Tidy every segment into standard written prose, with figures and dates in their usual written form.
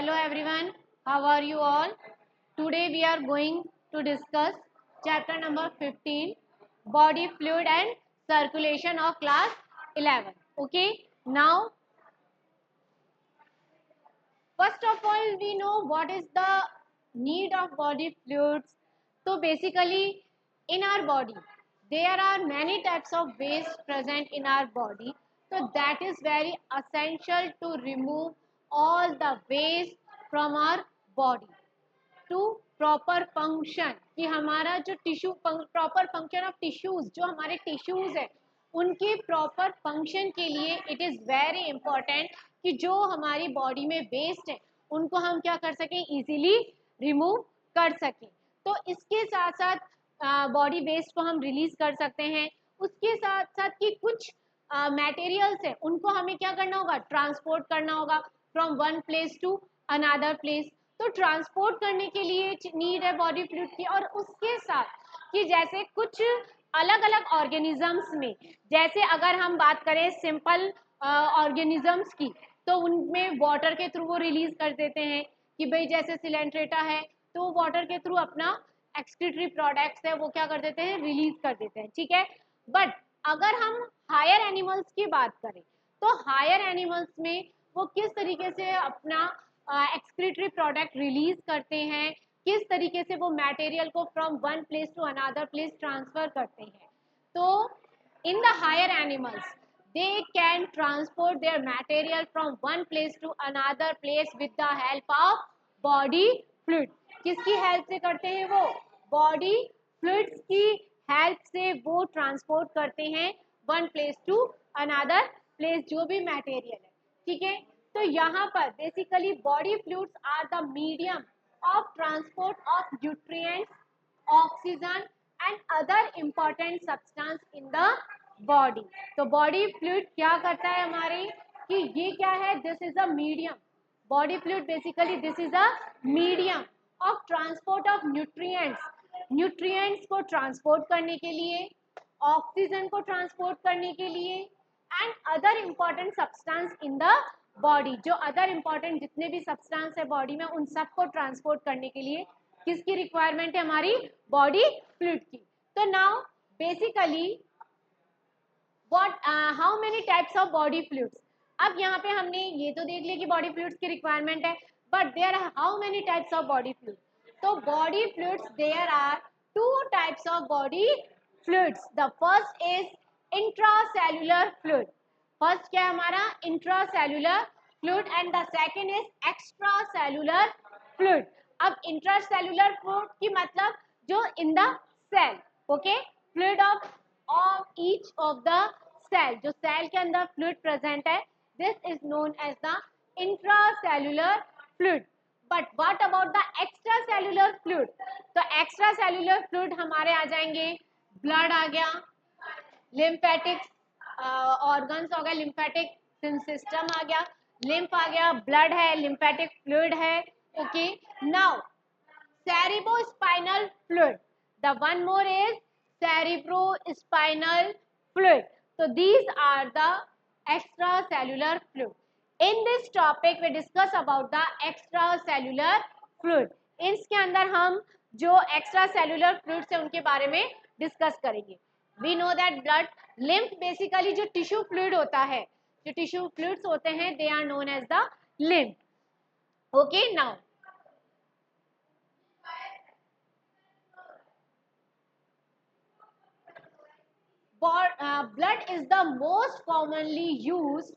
Hello everyone, how are you all? Today we are going to discuss chapter number 15, body fluid and circulation of class 11. Okay, now first of all we know what is the need of body fluids. So basically in our body there are many types of waste present in our body. So that is very essential to remove all the waste from our body to proper function कि हमारा जो tissue proper function of tissues जो हमारे tissues है उनके proper function के लिए it is very important कि जो हमारी बॉडी में वेस्ट है उनको हम क्या कर सकें इजीली रिमूव कर सकें। तो इसके साथ साथ बॉडी वेस्ट को हम रिलीज कर सकते हैं। उसके साथ साथ कि कुछ मटेरियल्स है उनको हमें क्या करना होगा, ट्रांसपोर्ट करना होगा from one place to another place. तो ट्रांसपोर्ट करने के लिए नीड है बॉडी फ्लूइड की। और उसके साथ कि जैसे कुछ अलग अलग ऑर्गेनिजम्स में, जैसे अगर हम बात करें सिंपल ऑर्गेनिजम्स की, तो उनमें वाटर के थ्रू वो रिलीज कर देते हैं कि भाई जैसे सिलेंट्रेटा है तो वाटर के थ्रू अपना एक्सक्रीटरी प्रोडक्ट्स है वो क्या कर देते हैं, रिलीज कर देते हैं। ठीक है, बट अगर हम हायर एनिमल्स की बात करें तो हायर एनिमल्स में वो किस तरीके से अपना एक्सक्रीटरी प्रोडक्ट रिलीज करते हैं, किस तरीके से वो मटेरियल को from one place to another place transfer करते हैं। तो in the higher animals they can transport their material from one place to another place with the help of body fluid। किसकी हेल्प से करते हैं वो, बॉडी फ्लूइड्स की help से वो ट्रांसपोर्ट करते हैं one place to another place जो भी मटेरियल है। ठीक है, तो यहाँ पर basically body fluids are the medium of transport of nutrients, oxygen and other important substance in the body. तो बॉडी फ्लूइड क्या करता है हमारे कि ये क्या है, this is a medium. Body fluid basically this is a medium of transport of nutrients, nutrients को ट्रांसपोर्ट करने के लिए, ऑक्सीजन को ट्रांसपोर्ट करने के लिए and other important substance in the body. जो अदर इम्पॉर्टेंट जितने भी सब्सटेंस है बॉडी में उन सबको ट्रांसपोर्ट करने के लिए किसकी रिक्वायरमेंट है, हमारी बॉडी फ्लूइड की। तो now basically how many types of body fluids. अब यहाँ पे हमने ये तो देख लिया कि बॉडी फ्लूइड्स की रिक्वायरमेंट है, but there are how many types of body fluid. तो body fluids there are two types of body fluids. The first is intracellular fluid. First क्या है हमारा, intracellular fluid and the second is extracellular fluid. अब intracellular fluid की मतलब जो in the cell, okay, fluid of each of the cell, जो cell के अंदर फ्लूइड प्रेजेंट है, this is known as the intracellular fluid. But what about the extracellular fluid. तो extracellular fluid हमारे आ जाएंगे, ब्लड आ गया, लिम्फेटिक ऑर्गन्स हो गए, लिम्फेटिक सिस्टम आ गया, लिम्फ आ गया, ब्लड है, लिम्फेटिक फ्लूइड है। Okay, now cerebrospinal fluid, the one more is cerebrospinal fluid. So these are the extracellular fluid. In this topic we discuss about the extracellular fluid. इसके अंदर हम जो extracellular fluids है उनके बारे में डिस्कस करेंगे। We know that blood, lymph basically जो टिश्यू फ्लूइड होता है, जो टिश्यू फ्लूइड्स होते हैं, they are known as the lymph. Okay, now blood is the most commonly used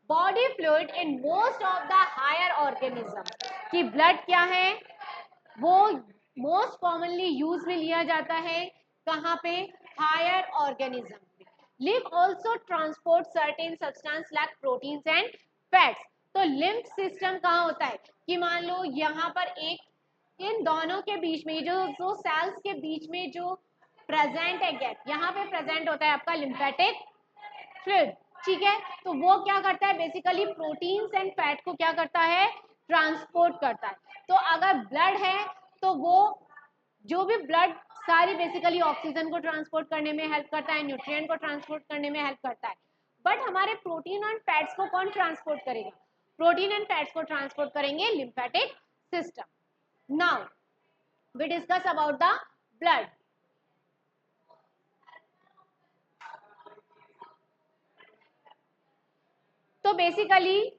body fluid in most of the higher organism। कि blood क्या है, वो most commonly use में लिया जाता है कहाँ पे, higher organism पे। lymph also transport certain substance like proteins and fats। तो lymph system कहाँ होता है कि मान लो यहाँ पर एक, इन दोनों के बीच में जो सेल्स के बीच में जो प्रेजेंट है गैप, यहाँ पे प्रेजेंट होता है आपका लिम्फेटिक फ्लूइड। ठीक है, तो वो क्या करता है, बेसिकली प्रोटीन्स एंड फैट को क्या करता है, ट्रांसपोर्ट करता है। तो अगर ब्लड है तो वो जो भी ब्लड सारी बेसिकली ऑक्सीजन को ट्रांसपोर्ट करने में हेल्प करता है, न्यूट्रिएंट को ट्रांसपोर्ट करने में हेल्प करता है। बट हमारे प्रोटीन और फैट्स को कौन ट्रांसपोर्ट करेगा, प्रोटीन एंड फैट्स को ट्रांसपोर्ट करेंगे lymphatic system. Now we discuss about the blood. तो basically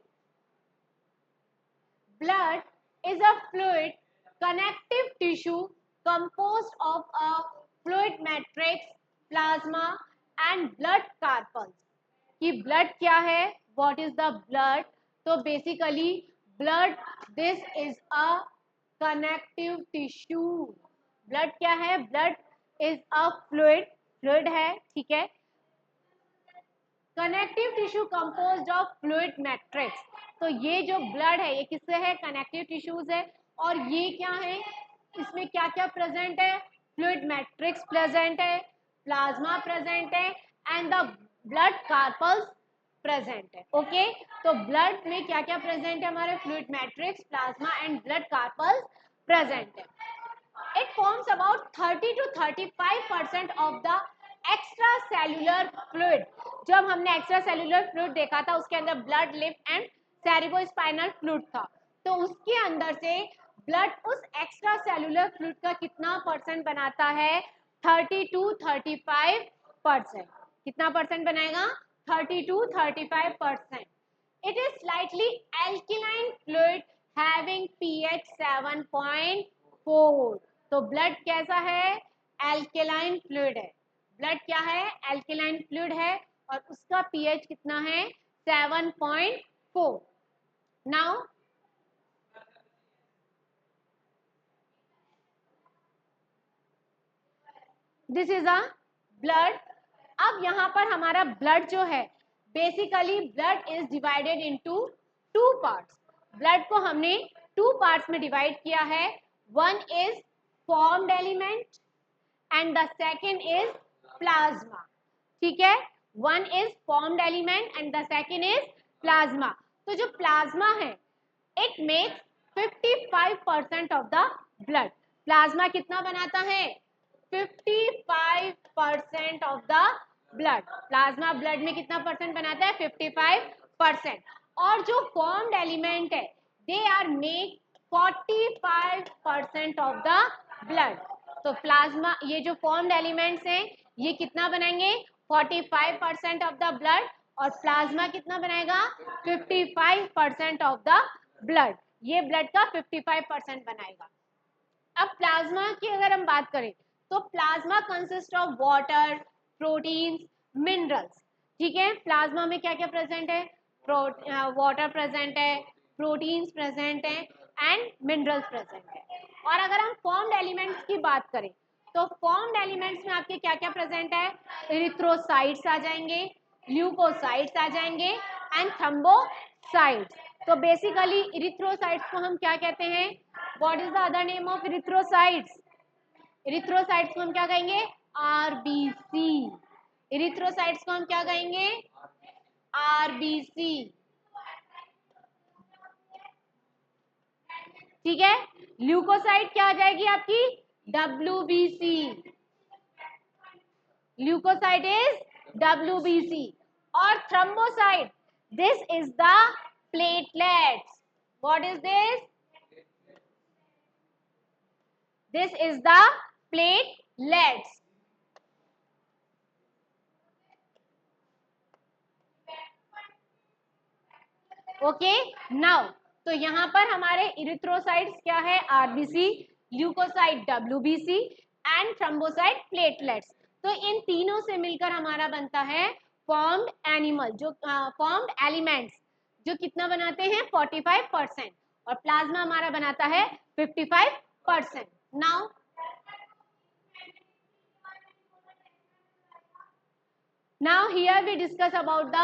blood is a fluid connective tissue composed of a fluid matrix, plasma and blood corpuscles। कि blood क्या है, what is the blood? तो basically blood, this is a connective tissue। blood क्या है, blood is a fluid है, ठीक है। Connective tissue composed of fluid matrix. तो ये जो ब्लड है ये किससे है, कनेक्टिव टिश्यूज है। और ये क्या है, इसमें क्या क्या प्रेजेंट है, फ्लूइड मैट्रिक्स प्रेजेंट है, प्लाज्मा प्रेजेंट है and the blood carpals present है। ओके, तो ब्लड में क्या क्या प्रेजेंट है, हमारे fluid matrix, plasma and blood carpals present है। It forms about 30 to 35% of the extracellular fluid। जब हमने एक्स्ट्रा सेल्यूलर फ्लूइड देखा था उसके अंदर blood, lymph and cerebrospinal fluid था। तो उसके अंदर से ब्लड उस एक्स्ट्रा सेल्यूलर फ्लूइड का कितना परसेंट बनाता है, 30 to 35%। कितना परसेंट बनाएगा, 30 to 35%। It is slightly alkaline fluid having pH 7.4। तो ब्लड कैसा है, एल्केलाइन फ्लूइड है। ब्लड क्या है, एल्केलाइन फ्लूइड है और उसका पीएच कितना है, 7.4। Now this is a blood. अब यहाँ पर हमारा ब्लड जो है, basically blood is divided into two parts. Blood को हमने टू पार्ट्स में डिवाइड किया है। One is formed element and the second is plasma। ठीक है, one is formed element and the second is plasma। तो जो प्लाज्मा है it makes 55% of the blood। Plasma कितना बनाता है, 55% of the blood। Plasma blood में कितना परसेंट बनाता है, 55%। और जो formed element है they are make 45% of the blood. तो प्लाज्मा, ये जो फॉर्म्ड एलिमेंट्स हैं ये कितना बनाएंगे, 45% ऑफ द ब्लड, और प्लाज्मा कितना बनाएगा, 55% ऑफ द ब्लड। ये ब्लड का 55% बनाएगा। अब प्लाज्मा की अगर हम बात करें तो plasma consist of water, proteins, minerals. ठीक है, प्लाज्मा में क्या क्या प्रेजेंट है, वाटर प्रेजेंट है, प्रोटीन्स प्रेजेंट है एंड मिनरल्स प्रेजेंट है। और अगर हम फॉर्म्ड एलिमेंट्स की बात करें तो फॉर्म्ड एलिमेंट्स में आपके क्या क्या प्रेजेंट है, इरिथ्रोसाइट्स आ जाएंगे, ल्यूकोसाइट्स आ जाएंगे एंड थ्रोम्बोसाइट्स। तो बेसिकली इरिथ्रोसाइट्स को हम क्या कहते हैं, what is the other name of erythrocytes? Erythrocytes को हम क्या कहेंगे, आरबीसी। इरिथ्रोसाइट्स को हम क्या कहेंगे, आरबीसी। ठीक है, ल्यूकोसाइट क्या आ जाएगी आपकी, डब्ल्यूबीसी। Leukocyte is WBC. और thrombocyte, this is the platelets. What is this? This is the platelets. Okay, now तो यहाँ पर हमारे इरिथ्रोसाइट्स क्या है, RBC, leukocyte WBC and thrombocyte platelets. तो इन तीनों से मिलकर हमारा बनता है फॉर्म्ड एनिमल, जो फॉर्म्ड एलिमेंट्स, जो कितना बनाते हैं, 45%, और प्लाज्मा हमारा बनाता है 55%। Now now here we discuss about the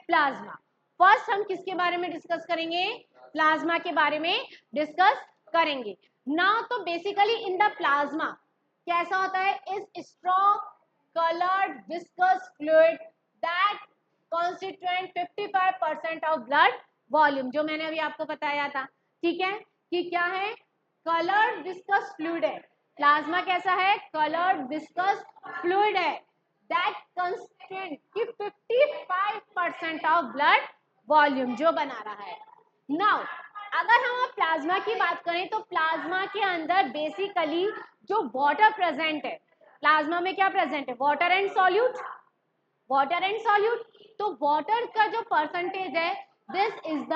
plasma. First हम किसके बारे में डिस्कस करेंगे, प्लाज्मा के बारे में डिस्कस करेंगे। नाउ तो बेसिकली इन द प्लाज्मा कैसा होता है, is strong coloured viscous fluid that constituent 55% of blood volume, जो मैंने अभी आपको बताया था। ठीक है, कि क्या है, कलर्ड विस्कस फ्लूइड है। प्लाज्मा कैसा है, कलर्ड विस्कस फ्लूइड है दैट कंस्टेंट कि 55% ऑफ ब्लड वॉल्यूम जो बना रहा है। नाउ अगर हम प्लाज्मा की बात करें तो प्लाज्मा के अंदर बेसिकली जो वाटर प्रेजेंट है, प्लाज्मा में क्या प्रेजेंट है, water and solute, water and solute. तो वाटर का जो परसेंटेज है this is the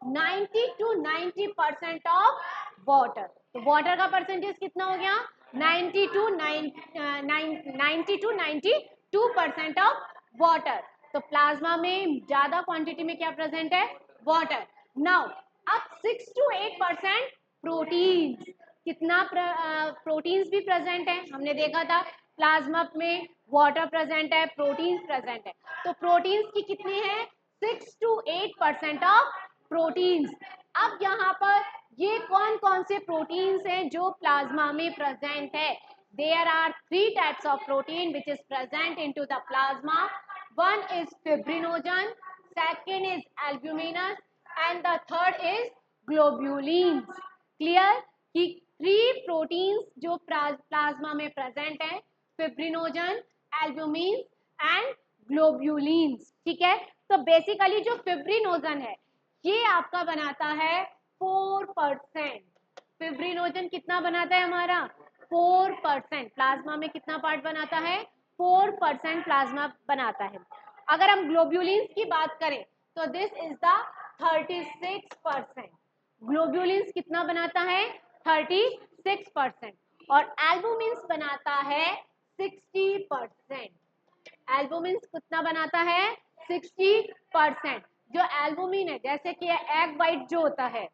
90 to 90% of water. तो वाटर का परसेंटेज कितना हो गया, 90 to 92% ऑफ वाटर। तो प्लाज्मा में ज्यादा क्वांटिटी में क्या प्रेजेंट है, वाटर। नाउ अब 6 to 8% प्रोटीन्स, कितना प्रोटीन्स भी प्रेजेंट है, हमने देखा था प्लाज्मा में वाटर प्रेजेंट है, प्रोटीन्स प्रेजेंट है। तो प्रोटीन्स की कितनी है, 6 to 8% ऑफ प्रोटीन्स। अब यहाँ पर ये कौन कौन से प्रोटीन्स हैं जो प्लाज्मा में प्रेजेंट है, there are 3 types of protein which is present into the plasma. One is fibrinogen, second is albuminous and the third is globulins. Clear कि 3 प्रोटीन्स जो प्लाज्मा में प्रेजेंट है, फिब्रिनोजन, एल्ब्यूमिन एंड ग्लोब्यूलिन्स। ठीक है, तो basically जो fibrinogen है ये आपका बनाता है 4%। फिब्रिनोजन कितना बनाता है हमारा, 4%। प्लाज्मा में कितना पार्ट बनाता है, 4% प्लाज्मा बनाता है। अगर हम ग्लोब्यूलिन्स की बात करें तो दिस इज द 36%। ग्लोब्यूलिन्स कितना बनाता है, 36%। और एल्बुमिन्स बनाता है 60%। एल्बुमिन कितना बनाता है, 60%। जो एल्बुमिन है जैसे कि एग वाइट जो होता है,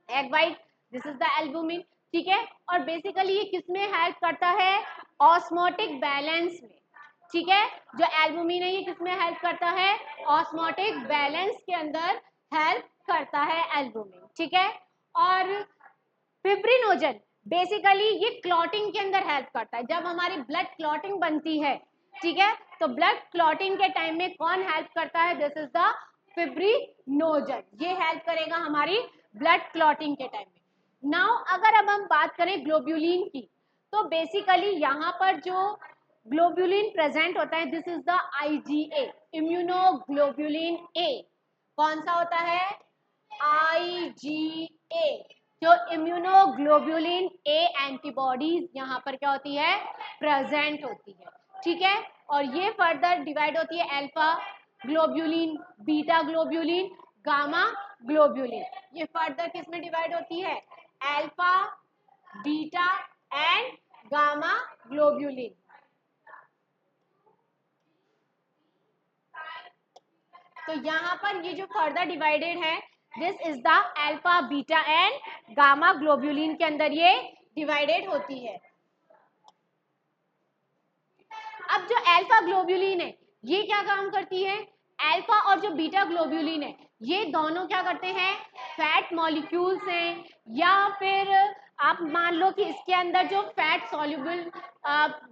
egg white this is the albumin. ठीक है, और बेसिकली ये किसमें हेल्प करता है, ऑस्मोटिक बैलेंस में। ठीक है, जो एल्बुमिन है ये किसमें हेल्प करता है, ऑस्मोटिक बैलेंस के अंदर हेल्प करता है एल्बुमिन। ठीक है, और फिब्रिनोजन बेसिकली ये क्लॉटिंग के अंदर हेल्प करता है, जब हमारी ब्लड क्लॉटिंग बनती है। ठीक है, तो ब्लड क्लॉटिंग के टाइम में कौन हेल्प करता है, दिस इज द फिब्रिनोजन, ये हेल्प करेगा हमारी ब्लड क्लॉटिंग के टाइम में। नाउ अगर अब हम बात करें ग्लोब्यूलिन की, तो बेसिकली यहाँ पर जो ग्लोब्यूलिन प्रेजेंट होता है this is the IgA, immunoglobulin A. कौन सा होता है, IgA। जो इम्यूनोग्लोब्यूलिन ए एंटीबॉडीज यहाँ पर क्या होती है, प्रेजेंट होती है। ठीक है, और ये फर्दर डिवाइड होती है alpha globulin, beta globulin, gamma globulin. ये फर्दर किस में डिवाइड होती है, alpha, beta and gamma globulin. तो यहाँ पर ये जो फर्दर डिवाइडेड है this is the alpha, beta and gamma globulin के अंदर ये डिवाइडेड होती है। अब जो अल्फा ग्लोब्यूलिन है ये क्या काम करती है, अल्फा और जो बीटा ग्लोब्यूलिन है ये दोनों क्या करते हैं, फैट मॉलिक्यूल्स हैं, या फिर आप मान लो कि इसके अंदर जो फैट सॉल्युबल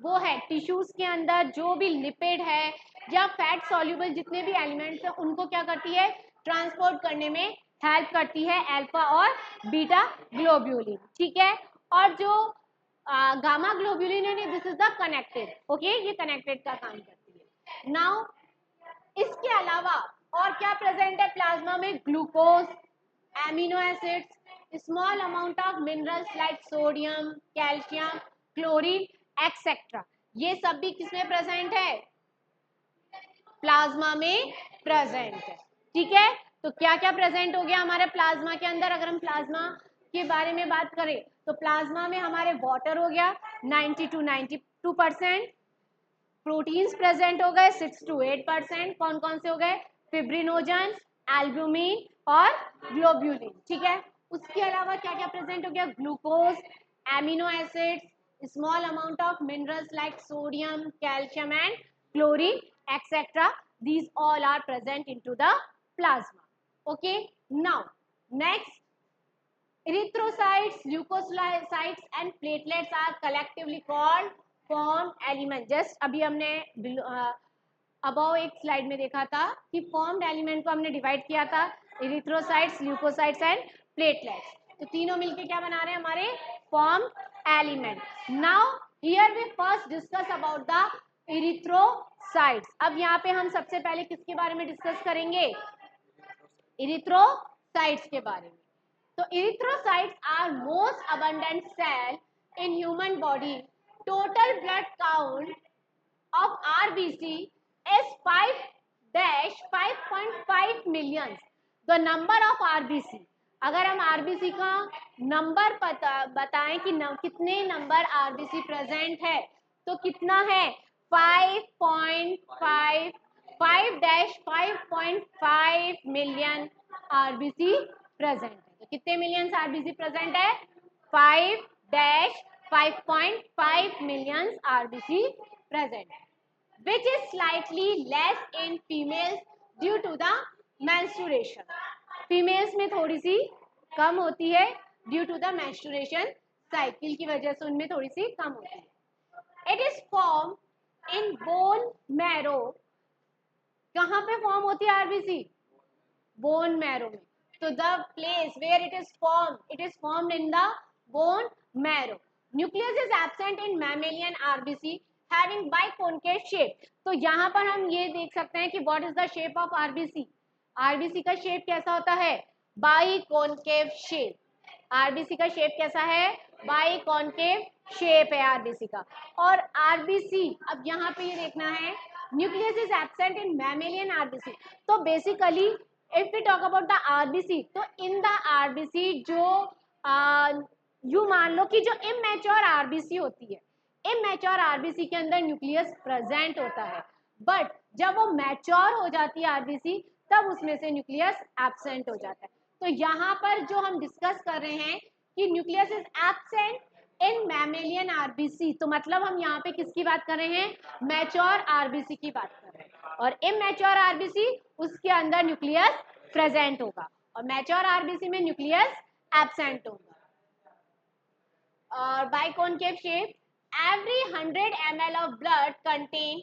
वो है, टिश्यूज के अंदर जो भी लिपिड है या फैट सॉल्युबल जितने भी एलिमेंट्स हैं उनको क्या करती है, ट्रांसपोर्ट करने में हेल्प करती है अल्फा और बीटा ग्लोब्यूलिन। ठीक है, और जो गामा ग्लोब्यूलिन है this is the connected, okay, ये कनेक्टेड का काम करती है। नाउ इसके अलावा और क्या प्रेजेंट है प्लाज्मा में, glucose, amino acids, small amount of minerals like sodium, calcium, chlorine etcetera, ये सब भी किसमें प्रेजेंट है, प्लाज्मा में प्रेजेंट है। ठीक है, तो क्या क्या प्रेजेंट हो गया हमारे प्लाज्मा के अंदर। अगर हम प्लाज्मा के बारे में बात करें तो प्लाज्मा में हमारे वाटर हो गया 90 to 92%, प्रोटीन्स प्रेजेंट हो गए 6 to 8%। कौन कौन से हो गए, फिब्रिनोजन, एल्ब्यूमिन और ग्लोब्यूलिन। ठीक है, उसके अलावा क्या क्या प्रेजेंट हो गया, glucose, amino acids, small amount of minerals like sodium, calcium and chlorine etcetera, these all are present into the plasma. Okay, now next, erythrocytes, leukocytes and platelets are collectively called formed element. just अभी हमने about एक slide में देखा था कि formed element को हमने divide किया था इरिथ्रोसाइट्स, ल्यूकोसाइट्स एंड प्लेटलेट्स। तो तीनों मिलके क्या बना रहे हैं, हमारे formed element. Now here we first discuss about the erythrocytes. अब यहाँ पे हम सबसे पहले किसके बारे में डिस्कस करेंगे, इरिथ्रोसाइट्स इरिथ्रोसाइट्स के बारे में। तो erythrocytes are most abundant cell in human body. Total blood count of RBC is 5-5.5 million. The number of RBC, अगर हम RBC का नंबर बताएं कि कितने नंबर RBC प्रेजेंट है तो कितना है 5.5 मिलियन RBC प्रेजेंट है. तो कितने मिलियन RBC प्रेजेंट है 5-5.5 मिलियन RBC प्रेजेंट है, which is slightly less in females due to the menstruation. Females में थोड़ी सी कम होती है due to the menstruation cycle की वजह से उनमें थोड़ी सी कम होती है. It is formed in bone marrow. कहाँ पे फॉर्म होती है RBC? Bone marrow में. So the place where it is formed in the bone marrow. Nucleus is absent in mammalian RBC having biconcave shape. तो यहाँ पर हम ये देख सकते हैं कि what is the shape of RBC. RBC का शेप कैसा होता है? बाइकॉन्केव शेप. RBC का शेप कैसा है? बाइकॉन्केव शेप है RBC का. और RBC अब यहाँ पे ये देखना है nucleus is absent in mammalian RBC. तो basically if we talk about the RBC, तो इन द RBC जो यू मान लो कि जो इमैच्योर RBC होती है, इमैच्योर RBC के अंदर न्यूक्लियस प्रेजेंट होता है, बट जब वो मैच्योर हो जाती है RBC तब उसमें से न्यूक्लियस एब्सेंट हो जाता है. तो यहाँ पर जो हम डिस्कस कर रहे हैं कि nucleus is absent in mammalian RBC, तो मतलब हम यहाँ पे किसकी बात कर रहे हैं? मैच्योर RBC की बात कर रहे हैं. और इमैच्योर RBC उसके अंदर न्यूक्लियस प्रेजेंट होगा और मैच्योर RBC में न्यूक्लियस एब्सेंट होगा. और biconcave shape, every 100 ml of blood contain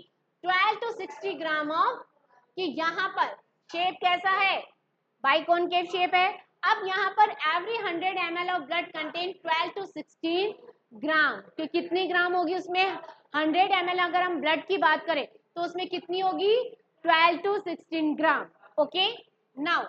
12 to 60 gram of, कि यहाँ पर शेप कैसा है? बाइकॉन्केव शेप है. अब यहाँ पर every 100 ml of blood contain 12 to 16 ग्राम, तो कितनी ग्राम होगी उसमें? 100 ml अगर हम ब्लड की बात करें तो उसमें कितनी होगी? 12 to 16 gram. Okay, now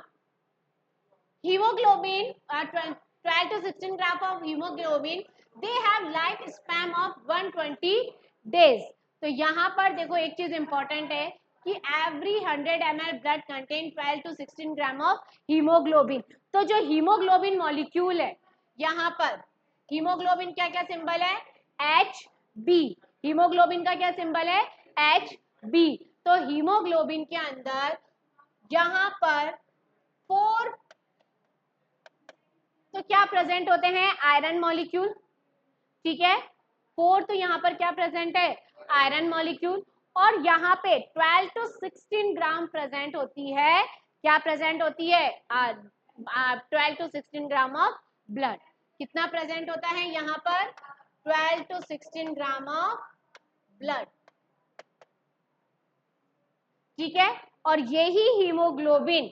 hemoglobin, 12 to 16 gram of hemoglobin, they have life span of 120 days. तो यहाँ पर देखो एक चीज इंपॉर्टेंट है कि every 100 ml blood contain 12 to 16 gram of haemoglobin. तो जो हीमोग्लोबिन मॉलिक्यूल है, यहाँ पर हीमोग्लोबिन क्या क्या सिंबल है? HB. हीमोग्लोबिन का क्या सिंबल है? HB. तो हीमोग्लोबिन के अंदर यहाँ पर 4 तो क्या प्रेजेंट होते हैं? Iron molecule. ठीक है, 4 तो यहाँ पर क्या प्रेजेंट है? Iron molecule. और यहाँ पे 12 to 16 ग्राम प्रेजेंट होती है. क्या प्रेजेंट होती है? 12 to 16 ग्राम ऑफ ब्लड. कितना प्रेजेंट होता है यहाँ पर? 12 to 16 ग्राम ऑफ ब्लड. ठीक है, और यही हीमोग्लोबिन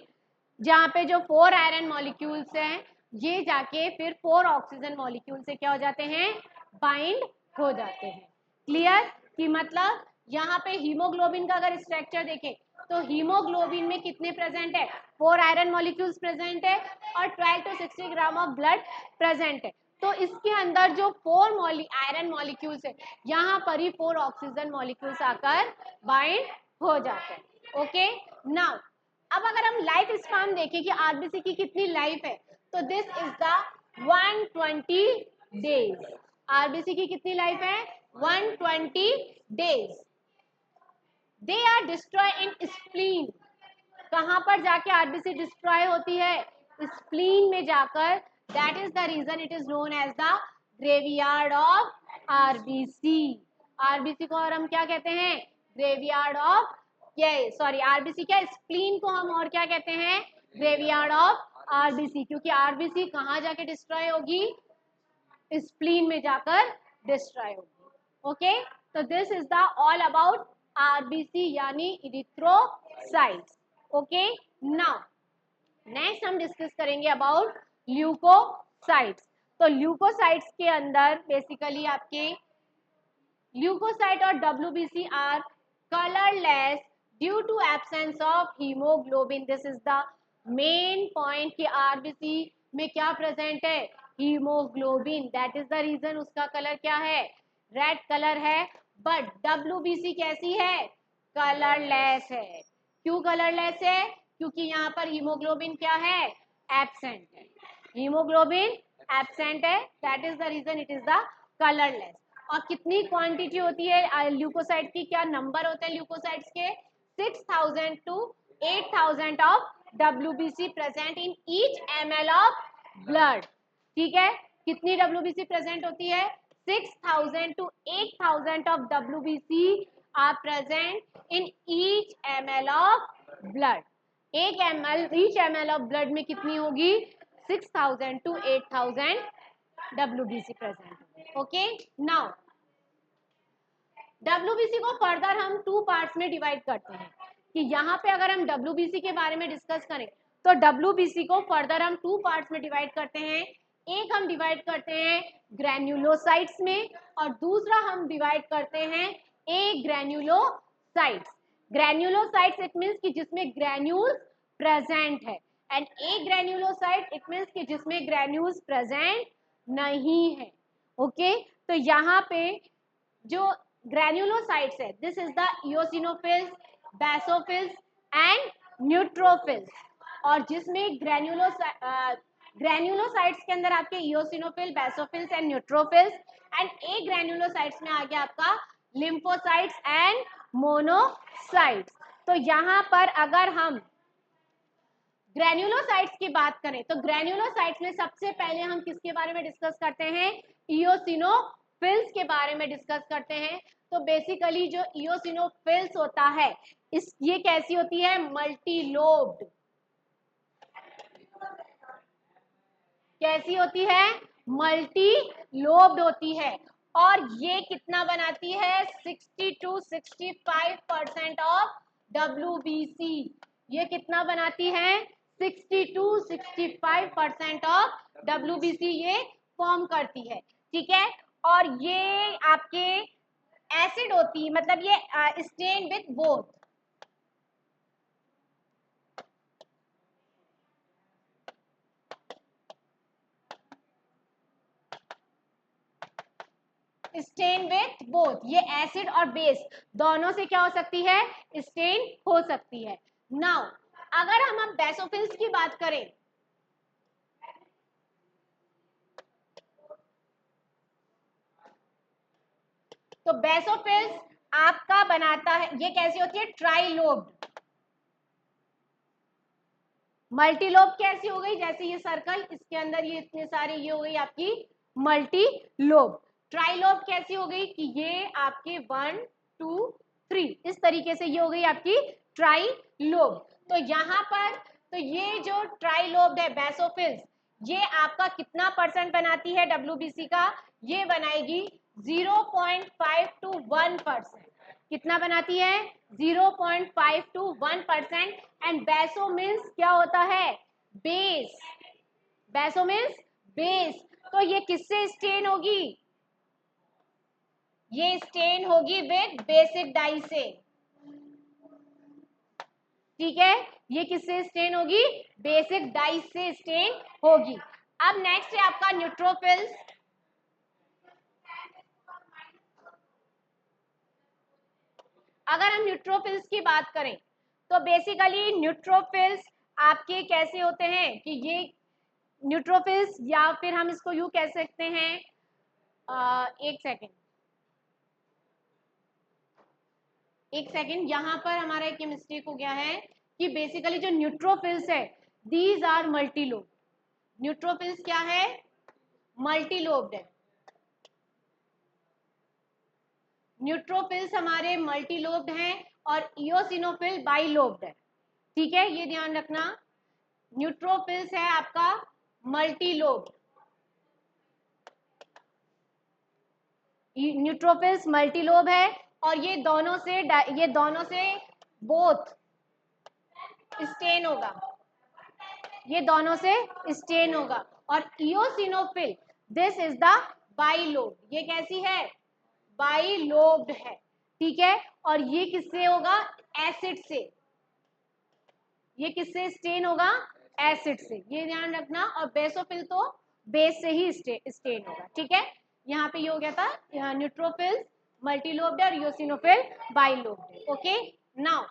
जहाँ पे जो 4 आयरन मॉलिक्यूल्स हैं ये जाके फिर 4 ऑक्सीजन मॉलिक्यूल से क्या हो जाते हैं? बाइंड हो जाते हैं. क्लियर? कि मतलब यहाँ पे हीमोग्लोबिन का अगर स्ट्रक्चर देखें तो हीमोग्लोबिन में कितने प्रेजेंट है? 4 आयरन मॉलिक्यूल्स प्रेजेंट है और 12 to 60 gram of blood present है. तो इसके अंदर जो 4 आयरन मॉलिक्यूल्स है यहाँ पर ही 4 ऑक्सीजन मॉलिक्यूल्स आकर बाइंड हो जाते हैं. ओके, नाउ अब अगर हम लाइफ स्पैन देखें कि आरबीसी की कितनी लाइफ है, तो this is the 120 days. RBC की कितनी लाइफ है? 120 days. They are destroy in spleen. कहां पर जाके आरबीसी डिस्ट्रॉय होती है? स्प्लीन में जाकर. That is the reason it is known as the graveyard of RBC. RBC को और हम क्या कहते हैं? ग्रेवयार्ड ऑफ, ये सॉरी आरबीसी क्या, स्प्लीन को हम और क्या कहते हैं? Graveyard of RBC. क्योंकि आरबीसी कहां जाके डिस्ट्रॉय होगी? स्प्लीन में जाकर डिस्ट्रॉय होगी. ओके, तो this is the all about RBC यानी इरिथ्रोसाइट्स. ओके, नाउ नेक्स्ट हम डिस्कस करेंगे अबाउट ल्यूकोसाइट्स. तो ल्यूकोसाइट्स के अंदर बेसिकली आपके ल्यूकोसाइट और WBC are colourless due to absence of haemoglobin. This is the main point कि आरबीसी में क्या प्रेजेंट है, haemoglobin, that is the reason उसका कलर क्या है, रेड कलर है। बट डब्ल्यूबीसी कैसी है, कलरलेस है। क्यों कलरलेस है, क्योंकि यहाँ पर हीमोग्लोबिन क्या है, एब्सेंट है, हीमोग्लोबिन एब्सेंट है, that is the reason it is the colourless. और कितनी क्वांटिटी होती है ल्यूकोसाइट की, क्या नंबर होते हैं ल्यूकोसाइट्स के, 6000 to 8000 of WBC present in each ml of blood. ठीक है, कितनी WBC प्रेजेंट होती है, 6000 to 8000 of WBC are present in each ml of blood. एक ml, each ml of blood में कितनी होगी, 6000 to 8000 WBC present. Okay, now WBC को फर्दर हम टू पार्ट्स में डिवाइड करते हैं कि यहाँ पे अगर हम WBC के बारे में डिस्कस करें तो WBC को फर्दर हम टू पार्ट्स में डिवाइड करते हैं। एक हम डिवाइड करते हैं ग्रैन्युलोसाइट्स में और दूसरा हम डिवाइड करते हैं ए ग्रैन्युलोसाइट्स। ग्रैन्युलोसाइट्स इट मींस कि जिसमें ग्रैन्यूल्स प्रेजेंट है, एंड ए ग्रैन्युलोसाइट इट मींस कि जिसमें ग्रैन्यूल्स प्रेजेंट नहीं है। ओके, तो यहाँ पे जो ग्रैन्युलोसाइट्स है, this is the eosinophils, basophils and neutrophils. और जिसमें ग्रैन्युलोसाइट्स के अंदर आपके eosinophil, basophils and neutrophils, and A granulocytes में आ गया आपका लिम्फोसाइट्स एंड मोनोसाइट्स। तो यहाँ पर अगर हम ग्रैन्युलोसाइट्स की बात करें तो ग्रैन्युलोसाइट्स में सबसे पहले हम किसके बारे में डिस्कस करते हैं, इओसिनोफिल्स के बारे में डिस्कस करते हैं। तो बेसिकली जो इओसिनोफिल्स होता है इस ये कैसी होती है, मल्टीलोब्ड। कैसी होती है, मल्टीलोब्ड होती है। और ये कितना बनाती है, 60 to 65% ऑफ WBC। ये कितना बनाती है, 60 to 65% ऑफ WBC ये फॉर्म करती है। ठीक है, और ये आपके एसिड होती है, मतलब ये stain with both, stain with both, ये एसिड और बेस दोनों से क्या हो सकती है, स्टेन हो सकती है। नाउ अगर हम अब बेसोफिल्स की बात करें तो बेसोफिल्स आपका बनाता है, ये कैसी होती है, ट्राइलोब्ड। मल्टीलोब कैसी हो गई, जैसे ये सर्कल, इसके अंदर ये इतने सारे, ये हो गई आपकी मल्टीलोब। ट्राइलोब कैसी हो गई कि ये आपके 1 2 3 इस तरीके से ये हो गई आपकी ट्राइलोब। तो यहाँ पर तो ये जो ट्राइलोब है बेसोफिल्स, ये आपका कितना परसेंट बनाती है WBC का, ये बनाएगी 0.5 to 1%। कितना बनाती है, 0.5 to 1%। एंड बेसो मीन्स क्या होता है, बेस, बेसो मीन्स बेस। तो ये किससे स्टेन होगी, ये स्टेन होगी विद बेसिक डाई से। ठीक है, ये किससे स्टेन होगी, बेसिक डाई से स्टेन होगी। अब नेक्स्ट है आपका न्यूट्रोफिल्स। अगर हम न्यूट्रोफिल्स की बात करें तो बेसिकली न्यूट्रोफिल्स आपके कैसे होते हैं कि ये न्यूट्रोफिल्स, या फिर हम इसको यूं कह सकते हैं, एक सेकेंड यहाँ पर हमारा एक मिस्टेक हो गया है कि बेसिकली जो न्यूट्रोफिल्स है दीज आर मल्टीलोब। न्यूट्रोफिल्स क्या है, मल्टीलोब्ड है। न्यूट्रोफिल्स हमारे मल्टीलोब्ड हैं और इओसिनोफिल बाइलोब्ड है। ठीक है, ये ध्यान रखना, न्यूट्रोफिल्स है आपका मल्टीलोब्ड, न्यूट्रोफिल्स मल्टीलोब है और ये दोनों से बोथ स्टेन होगा, ये दोनों से स्टेन होगा। और eosinophil this is the bilobe, ये कैसी है, बाइलोब्ड है। ठीक है, और ये किससे होगा, एसिड से। ये किससे स्टेन होगा? एसिड से, ये ध्यान रखना। और बेसोफिल तो बेस से ही स्टेन होगा, ठीक है। यहाँ पे ये हो गया था न्यूट्रोफिल्स मल्टीलोब्ड और यूसिनोफिल बाइलोब्ड। ओके, नाउ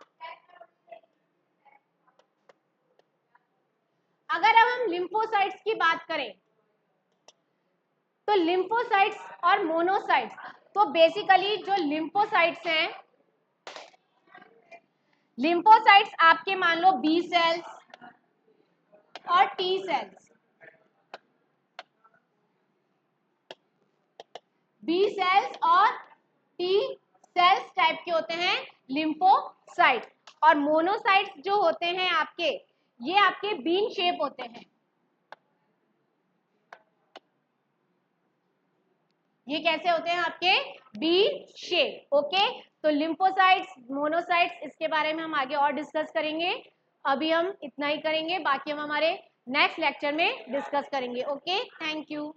अगर अब हम लिम्फोसाइट्स की बात करें तो लिम्फोसाइट्स और मोनोसाइट्स, तो बेसिकली जो लिम्फोसाइट्स हैं, लिम्फोसाइट्स आपके मान लो बी सेल्स और टी सेल्स, बी सेल्स और टी सेल्स टाइप के होते हैं लिम्फोसाइट। और मोनोसाइट्स जो होते हैं आपके, ये आपके बीन शेप होते हैं, ये कैसे होते हैं आपके? Bean shape. ओके, तो लिम्फोसाइट्स, मोनोसाइट्स, इसके बारे में हम आगे और डिस्कस करेंगे। अभी हम इतना ही करेंगे, बाकी हम हमारे नेक्स्ट लेक्चर में डिस्कस करेंगे। Okay, thank you.